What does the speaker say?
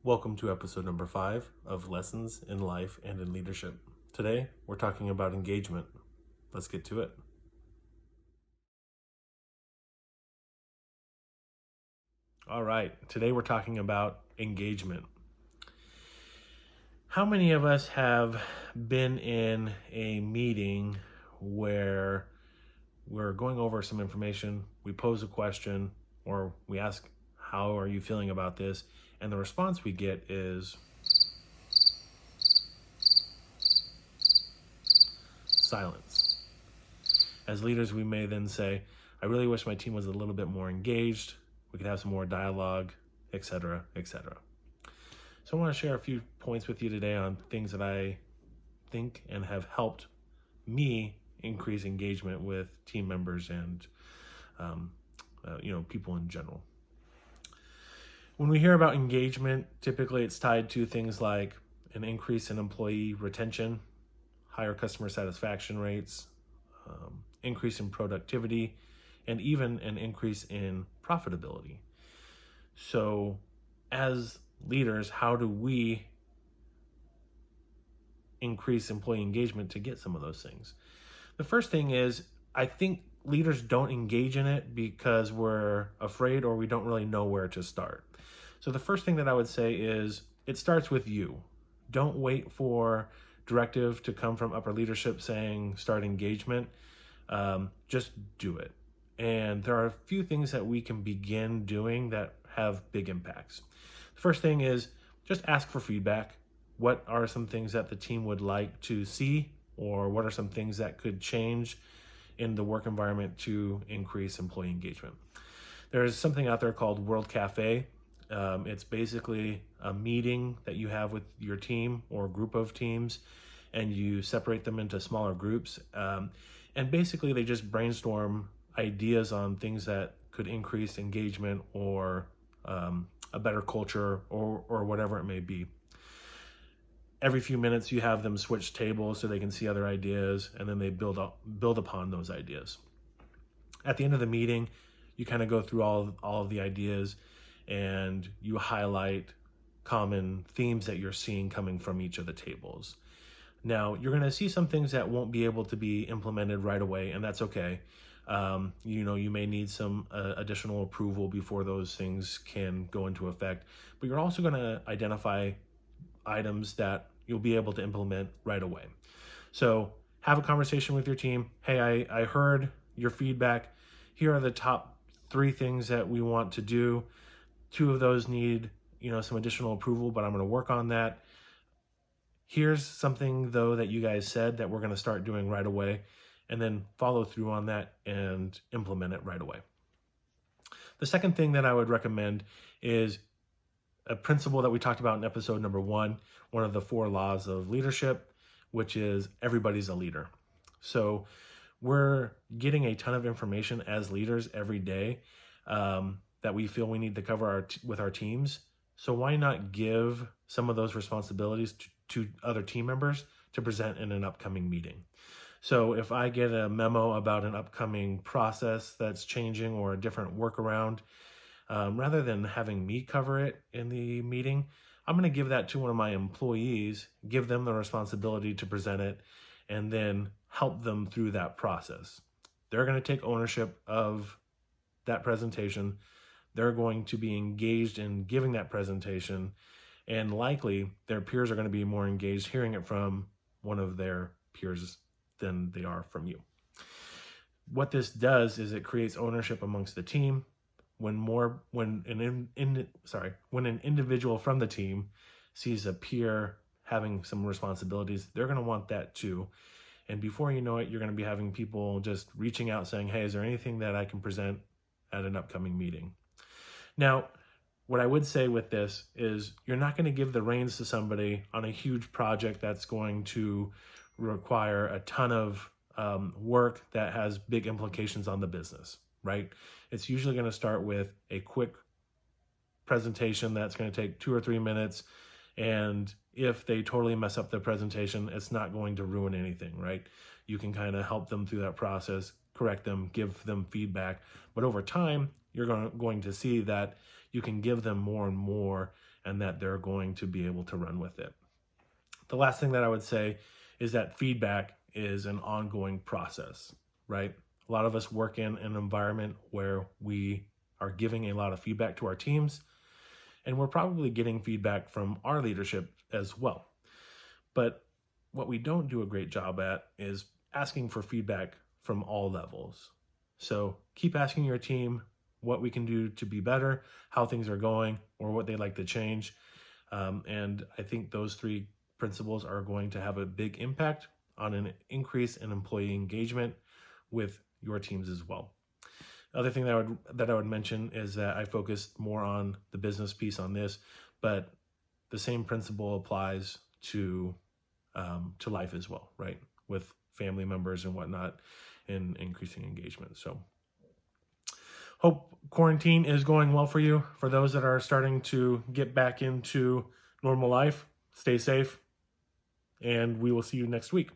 Welcome to episode number 5 of Lessons in Life and in Leadership. Today, we're talking about engagement. Let's get to it. All right, today we're talking about engagement. How many of us have been in a meeting where we're going over some information, we pose a question, or we ask, how are you feeling about this? And the response we get is silence. As leaders, we may then say, I really wish my team was a little bit more engaged. We could have some more dialogue, etc., etc. So I want to share a few points with you today on things that I think and have helped me increase engagement with team members and people in general. When we hear about engagement, typically it's tied to things like an increase in employee retention, higher customer satisfaction rates, increase in productivity, and even an increase in profitability. So as leaders, how do we increase employee engagement to get some of those things? The first thing is, I think leaders don't engage in it because we're afraid or we don't really know where to start. So the first thing that I would say is it starts with you. Don't wait for directive to come from upper leadership saying start engagement. Just do it. And there are a few things that we can begin doing that have big impacts. The first thing is just ask for feedback. What are some things that the team would like to see, or what are some things that could change in the work environment to increase employee engagement? There's something out there called World Cafe. It's basically a meeting that you have with your team or group of teams, and you separate them into smaller groups. And basically they just brainstorm ideas on things that could increase engagement or a better culture or whatever it may be. Every few minutes you have them switch tables so they can see other ideas, and then they build upon those ideas. At the end of the meeting, you kind of go through all of the ideas and you highlight common themes that you're seeing coming from each of the tables. Now, you're going to see some things that won't be able to be implemented right away, and that's okay. You may need some additional approval before those things can go into effect, but you're also going to identify items that you'll be able to implement right away. So have a conversation with your team. Hey, I heard your feedback. Here are the top 3 things that we want to do. 2 of those need, some additional approval, but I'm going to work on that. Here's something though that you guys said that we're going to start doing right away, and then follow through on that and implement it right away. The second thing that I would recommend is a principle that we talked about in episode number 1, one of the 4 laws of leadership, which is everybody's a leader. So we're getting a ton of information as leaders every day that we feel we need to cover with our teams. So why not give some of those responsibilities to other team members to present in an upcoming meeting? So if I get a memo about an upcoming process that's changing or a different workaround, rather than having me cover it in the meeting, I'm going to give that to one of my employees, give them the responsibility to present it, and then help them through that process. They're going to take ownership of that presentation. They're going to be engaged in giving that presentation, and likely their peers are going to be more engaged hearing it from one of their peers than they are from you. What this does is it creates ownership amongst the team. When an individual from the team sees a peer having some responsibilities, they're going to want that too. And before you know it, you're going to be having people just reaching out saying, hey, is there anything that I can present at an upcoming meeting? Now, what I would say with this is you're not going to give the reins to somebody on a huge project that's going to require a ton of work that has big implications on the business, right? It's usually going to start with a quick presentation that's going to take 2 or 3 minutes. And if they totally mess up the presentation, it's not going to ruin anything, right? You can kind of help them through that process, correct them, give them feedback. But over time, you're going to see that you can give them more and more, and that they're going to be able to run with it. The last thing that I would say is that feedback is an ongoing process, right? A lot of us work in an environment where we are giving a lot of feedback to our teams, and we're probably getting feedback from our leadership as well. But what we don't do a great job at is asking for feedback from all levels. So keep asking your team what we can do to be better, how things are going, or what they'd like to change. And I think those three principles are going to have a big impact on an increase in employee engagement with your teams as well. Other thing that I would mention is that I focused more on the business piece on this, but the same principle applies to life as well, right? With family members and whatnot, and increasing engagement. So, hope quarantine is going well for you. For those that are starting to get back into normal life, stay safe, and we will see you next week.